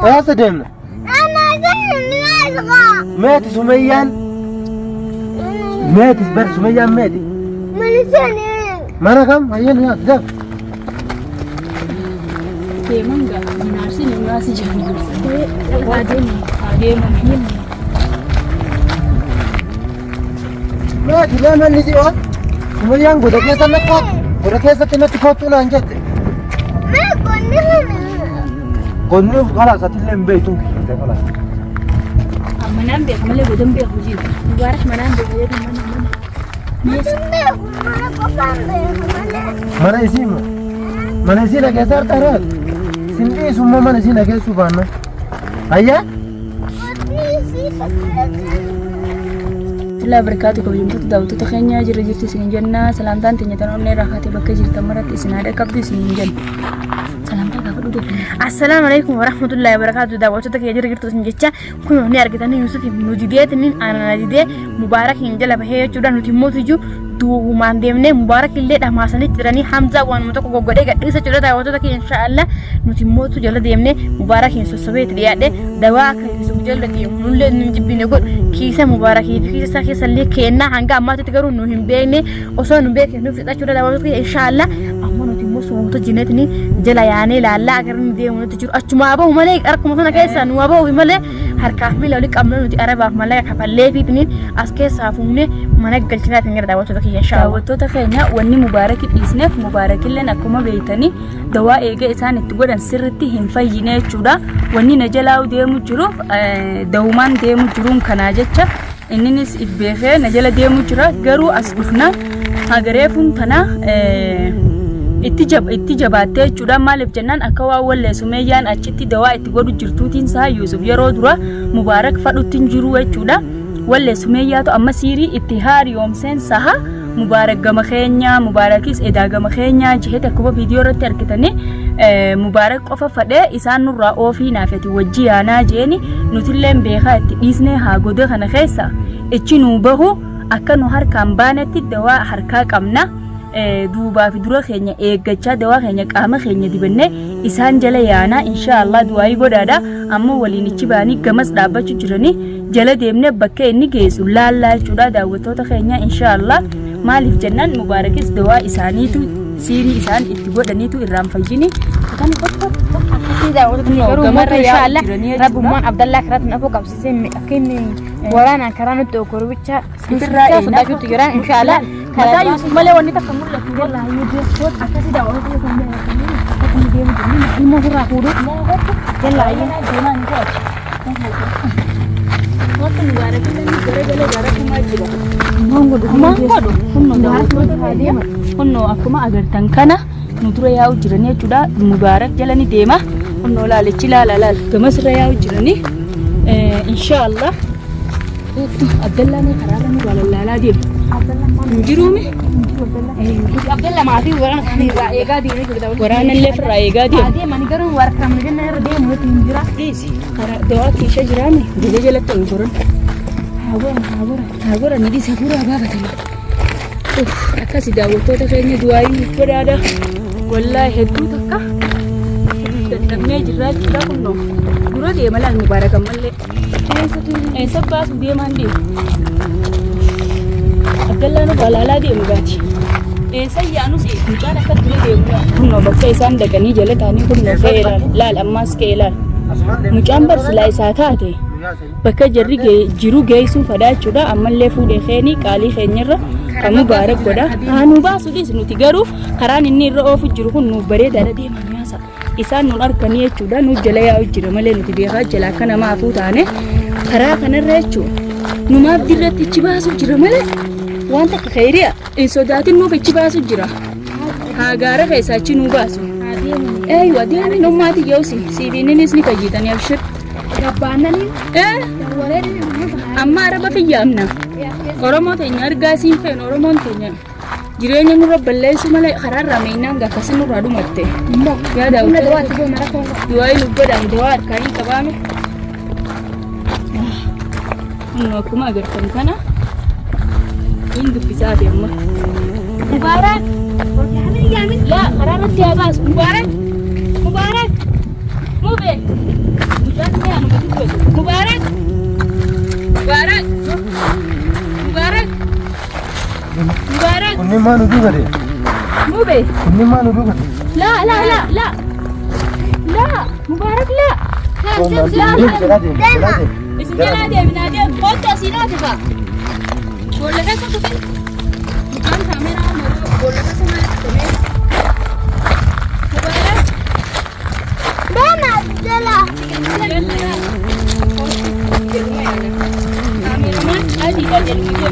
يا سدمنا أنا زين أصغى مات سميان مات بر سميان مات من سنة mana kam ayen ya dak temanga nasi ni nasi jangan ada mungkin ma dila man ni jiwa sumyan goda ke san ko goda ke sa tinati ko tuna anjate ما كنا konnu kala satilem beitu de kala منام بيك ملي بدم بيك وجيب مبارك منام بيك يد ما كنا ما كفان mana isima mana isina ke sar tarat sindi summa mana isina ke subhana ayya الله بركاته كل يوم تداوتو تخينيا جرجتي سنين جنة سلامتان تنيتان أمني راحتي بكي جرتا مرات إسنادة كبدي سنين جنة سلامتان كفر دودو السلام عليكم ورحمة الله وبركاته داوتو تكي جرجتو سنين جتة كنو هني أرغتاني يوسف نجدية تنين أنا نجدية مبارك هنجل بهي جودا نتيموتو جو duu mandemne mubarak illee dhamaasanii jiranii hamza waan mutoko goggodee gadhiisa jira daawwattoota keenya inshallah nuti mootu jala deemne mubarak hin sossobeet dhiyaadhe dawaa akka yusuf jala deemu nullee nu jibbine god kiisa mubarakii fi kiisa keessallee kennaa hanga ammaatitti garuu nu hin beekne osoo nu beekne nu fixachuudha daawwattoota keenya inshallah amma nuti immoo suuta jineetni jala yaanee laallaa agar nu deemu nuti jiru achuma abahu malee akkuma sana keessa nu abahu malee harkaaf miila olii qabna nuti arabaaf malee kafallee fiitiniin as keessaa fuunee mana galchinaa kan gara daawwattoota daawwattoota keenya wanni mubaarak dhiisneef mubaarakilleen akkuma beeytanii dawaa eega isaan itti godhan sirritti hin fayyine jechuudha wanni na jalaa deemu jiru dawumaan deemu jiruun kanaa jecha inninis ibbeefee na jala deemu jira garuu as dhufna hagareefuun tana itti jabaattee jechuudha maaliif jennaan akka waa wallee sumeeyyaan achitti dawaa itti godhu jirtuutiin isaa Yuusuf yeroo dura mubaarak fadhuttiin jiru jechuudha wallee sumeeyyaatu amma siirii itti haariyoomseen saha مبارك جم خينيا مباركيس إذا جم خينيا جهة كوبا فيديو رتي أركتني مبارك أوفا فده إنسان نور أوفي نافيت وجي أنا جيني نتلم بيخا تيسني هاجوده خنا خيسا إتشينو بهو أكنو هر كامبانة الدواء حركة كامنا دوبا في درو خينيا إيجتشا دواء خينيا كام خينيا دي بني إنسان جليانا إن شاء الله دواي غدادا أما ولي نتشباني جمس دابا تجرني جل ديمنا بكى إني جيسو لا لا جودا داوتو تخينيا إن شاء الله مالف جنان مباركس دواء إسانيتو سيري إسان إتبو دنيتو إرام فيجيني كان قطب كذا وتكرر إن شاء الله رب مان عبد الله كرات نفو كابسيسين أكيني ورانا كرانو توكرو بيتشا سيرا صدقوا تجران إن شاء الله كذا يوسف ماله وني تكمل لك يلا يجي صوت أكاسي دواء وتكمل لك ما هو راكودو يلا يلا نقول waktu mubarak kita ni gara-gara jarak kemajuan. Mangkodo, kunno aku mah agar tangkana, nutura ya ujirani sudah mubarak jalan ini dema, kunno lale cila lala, kemas raya ujirani, insyaallah. Abdullah ni karara ni wala lala dia. Mujiru mi? Abdullah maafi waran ni raega dia ni kita. Waran lef raega dia. Dia mani garu warak ramai dia nara dia mulut mujira. Isi. Doa kisah jirani. Dia jalan tengkoron. Hagora ni di segura apa katanya. Akasi daawwattoota tu kayaknya duain berada. Wallahi hedduu takka. Dadhabnee jirraa jechuudha kunno. Dura deema laal mubaaraka mallee. Sabbaa sun deemaan deemu. Abdallaan balaalaa deemu gaati. Sayyaanus mucaan akka ture deemu. Kunno bakka isaan dhaqanii jala taanii kunno ka'eeraan laal ammaas ka'e laal. Mucaan barsilaa isaa taate. Bakka jarri jiru geessuun fadaa jechuudha ammallee fuudhee keenii qaalii keenyarra kan mubaarak godha nu baasuudhis nuti garuu karaan inni irra oofu jiru kun nuuf bareedaadha deeman yaasa isaan nun arkanii jechuudha nuuf jala yaa'u jira malee nuti beekaa jala akka namaa afuu taane karaa kanarra jechuudha numaaf dirratti ichi baasu jira malee waan takka khayriya hin sodaatin nuuf ichi baasu jira haagaara keessaa achi nuu baasu adeemi nummaati yeewsi siidiininis ni fayyitanii abshir Rabbaanani amma araba fiyyamna Oromoo teenya argaa siin fe'en Oromoon teenya jireenya nurra balleessu malee kararra meenyaan gakkasi nurraa dhumatte yaada du'aa lubbaadhaan dawaa harkaanii qabaame akkuma agartan kana hin dubbisaati amma Mubaarak laa kararratti haa baasu Mubaarak Mubee ما ندوق ده مو بيه كل ما ندوق لا لا لا لا لا مبارك لا اسم جلادي من نادي قلت أسيناتي بقى ولا كيف تفين أنا كاميرا ولا كيف سمعت مبارك دايما جلا كاميرامان هذه جلادي الفيديو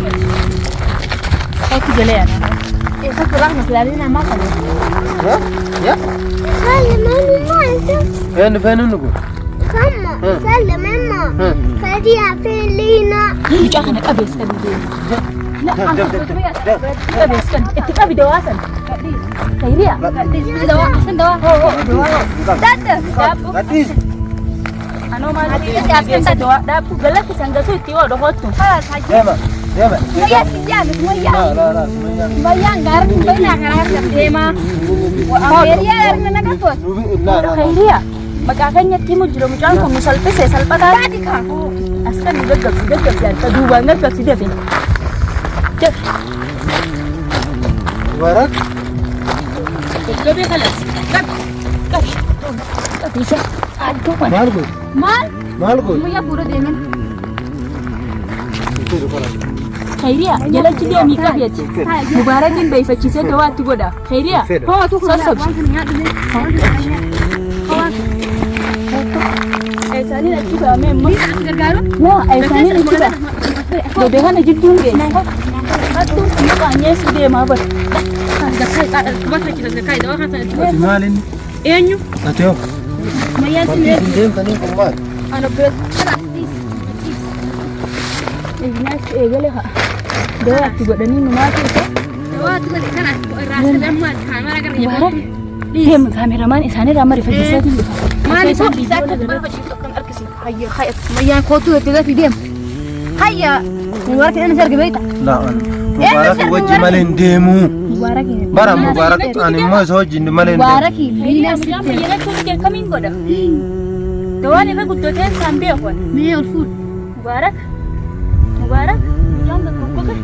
أكيد جلادي إيه فكر رحمة لأننا ما كنا يا سلم ماما فين نقول سما سلم ماما فديها في لينا مش أنا أبي أسكن لا أبي أسكن اتفاق بدواسا خيرية دواء أحسن دواء Gadis أنا ما أدري دواء دابو قلت سنجسو تيوا دهوتو Dema Maya sejak Maya لا Maya garang banyak garang tema Maya garang nak apa? خيرية makakanya timu jero mujan ko musalpe se salpada Tadi kah? askan gagab ya taduba ngagab si debe cek Warak gabe khalas gab bisa aduh man Malgo Malgo Maya pura demen خيرية جلت dia mika dia mubarakin bai faci sai da watu goda خيرية Oh tu kau Sosok. Aisani na kiba memma gargaru la aisani na kiba do be hana jiddun ge hatu ka nyesi de ma ba da kai ka ba ka kira da kai da wata Malin enyu Ateo Maya Dem tani kumar ano bet ina egale ha da watu goda ni ma ta Wah tu kana rasa dan mat kamera kan ya Hem kameraman isani ramar fajisa tin Mali kok bisa Hayya khayat Maya kotu ya في ديم هيا مبارك انا سرق بيتك لا مبارك وجه مالين ديمو mubarak ini Bara mubarak ani mo soji malen مبارك لينا ya yana ko ke kamin goda dawani ba guddo ten sambe ko مية الفول mubarak jam da ko ka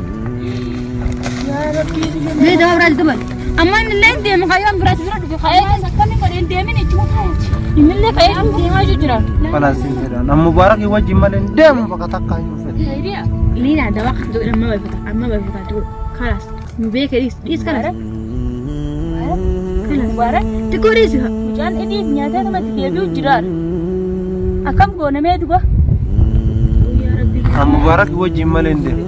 ya rabbi مية دوا براس دبل اما ان اللي ديم خيام براس براس khayat sakami ko den demini chuka khayat imille khayat ko ma jujra Pala sinfera na mubarak wajh malen dem fakataka yufet khayriya لينا دوا خدو لما بفتح اما بفتح تقول خلاص مبيك ريس كلاس mubarak تكوريسها mujan ini nyata sama tiga jirar akam go na me dugo يا ربي na mubarak wajh malen dem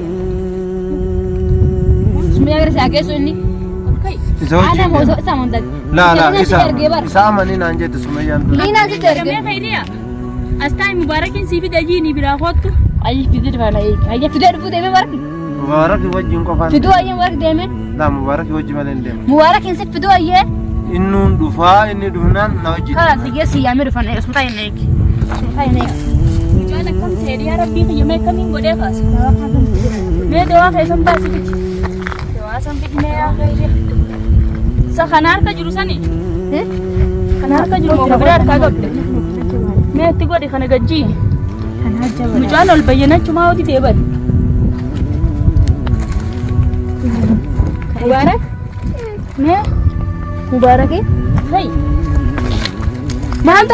سمية غير ساكيسو اني kai انا مو سامون دك لا isa mani na nje tusumaya لينا سترجع me khayriya astai mubarakin sibi dajini bila khottu اي في دير فانا اي في دير فو ديم مبارك mubarak wajh ko fan في دو اي مبارك ديم la mubarak wajh malen dem مبارك ينسف في دو اي innun dufa inni dufnan na wajh خلاص يجي يعمل فانا اسمه تاي نيك تاي نيك mujan akam seri ya rabbi ke me kamin gode kas me dewa kai sam basi ki dewa sam bi me ya khayriya sa khanar ka jurusan ni khanar ka juru mo berar ka gabde me ti gode khana gajji mujan al bayyana chuma wadi debar mubarak me مبارك kai ما انت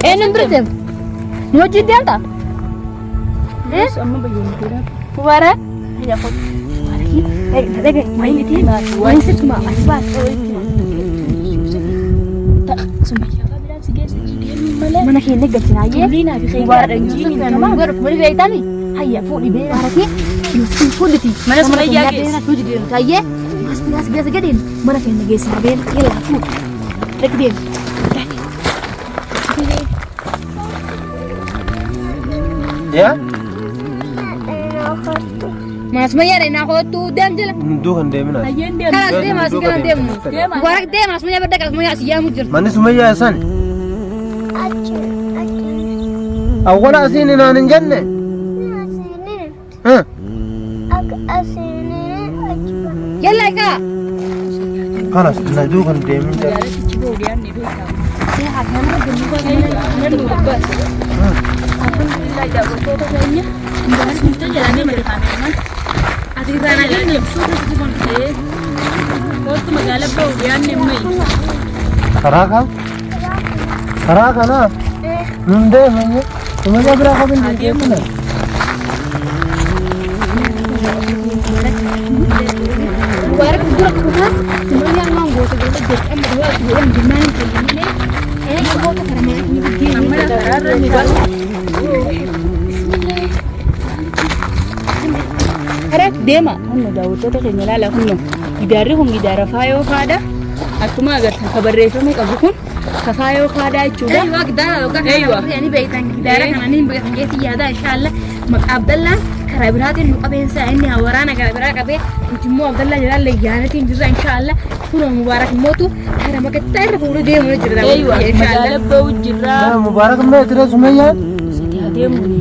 ايه نمبرتك موجود انت amma bayyana kira مبارك ya khot دقيقة وين تي وين ست ما أسباب sumaya ka bila sige sa jidel mala mana كي نقدر تنايه lina bi khayriya مبارك danjini أنا ما أعرف مري بيتامي هيا فوق البيت مبارك يوسف فوق تي Mana Sumaya guys? توجد تايه بس بس بس قدين mana كي نجيس نبين يلا فوق ركبين ya Mas Maya rena ko tu dem jela dukan demina ayyen dem خلاص ديم mas كلام ديم dem مبارك ديم mas Maya بدك mas Maya سيا مجر mani sumaya san awwala asini na ninjanne ha يلا كا خلاص na dukan demin da yara ci cibo biyan ne bai ta يا حنا nan mu bas alhamdulillah da ko ta ganya ba sun ta jira ne mai kameraman Ati irraan agarre kootu magaalaa ba'u dhiyaanne mayi. karaa kana nun deemee sumayyaa biraa qabin deemna. Mubarak dura kufa semuanya orang goto goto just amma dua orang gimana kalian ini goto karena ini begini amma karena Mubarak Harak dema hunno daawwattoota keenya ilaala hunno gidaarri kun gidaara faayoo faadha akkuma agartan kabarreeffame qabu kun ka faayoo faadha jechuudha. Eeywa gidaara yookaan yani beektan gidaara kana niin beektan geetii yaada inshallah maqaa Abdallaan karaa biraatiin nu qabeensa inni waraana karaa biraa qabee immoo Abdallaan jalalle yaanatiin jirra inshallah kun Mubarak mootu karaa makattaa irra fuudhee deemuu jira. Eeywa magaalaa ba'u jirra. Mubarak meetire Sumayyaan Sati adeemuni.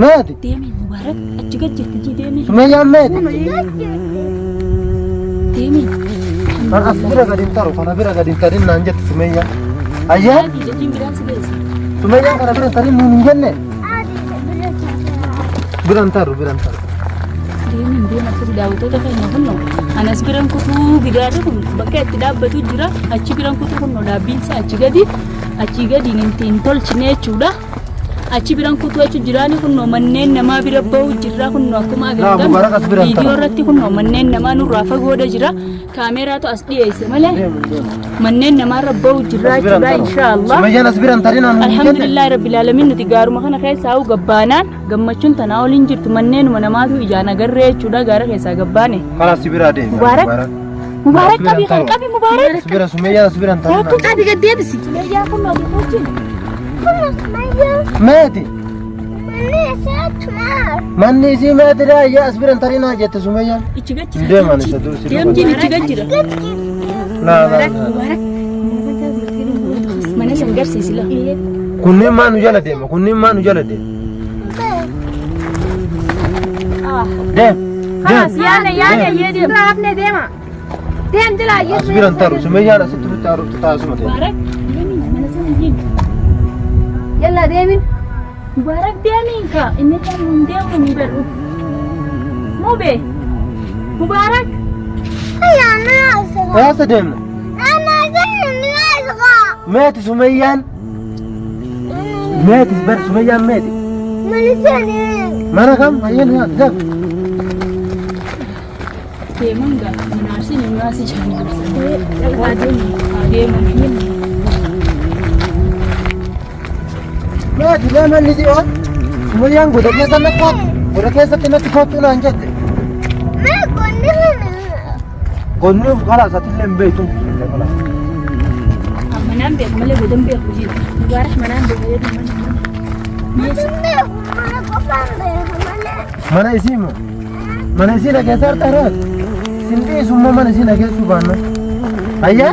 meeti Deemi Mubarak achi gad jirti deemi. Sumayyaan meeti Deemi. kan as bira gadin taru kana bira gadin tarin naan jette Sumayyaan ayyee Ati jechuun biraan si geessa. Sumayyaan kana bira tarin nuun hin jenne biran taru Deemi deema akkasi daawwattoota keenya kunno anas biran kutuu gidaarri kun bakka itti dhaabbatu jira achi biran kutuu kunno dhaabbiinsa achi gadi hin tolchine jechuudha. Achi biran kutuu achi jiraani kunno manneen namaa bira ba'u jirra kunno akkuma agartan viidiyoo irratti kunno manneen namaa nurraa fagoodha jira kaameraatu as dhiyeesse malee manneen namaarra ba'u jirra jechuudha inshaallah. Sumayyaan as biran tarin naan Alhamdulillahi rabbil alamin nuti gaaruma kana keessa haa gabbaanaan gammachuun tanaa waliin jirtu manneenuma namaatu ijaan agarree jechuudha gaara keessaa gabbaane. karaa si bira deema Mubarak qabi Mubarak. as bira Sumayyaan as biran tarin naan Ati gad deebisi. Sumayyaa kun ati wajjin. meeti manni isii meetidha ayyee as biran tarin naan jette Sumayyaan Ichi gachi. deeman isa dur si Deemjiin ichi gajjira. laa Mubarak Mana san garsiisila. kunniin maa nu jala deema deem Kanas yaana yee deem. Raafne dema. Dem jala yes. as biran taru Sumayyaan asitti bitti haruutti taasuma ta'e Mubarak deemi mana san hin. Yalla demin. Mubarak deemi ka inni kan hin deemu ni beru. Mube. Mubarak. eessa deemna meeti Sumayyaan meeti bar Sumayyaan meeti mana kam ayyeen yaa Deeman ga manaasin naasi jaallatanii. Adeeman. meeti deeman ni ji'oo Sumayyaan goda keessatti natti kottuu naan jette gonnuuf kalaas atillee hin beektu Manaan beeku malee godhan beeku jiru. Mubarak manaan beeku mana isii moo mana isii dhageessa harta irraati sin dhiisummoo mana isii dhageessuu baanna ayyee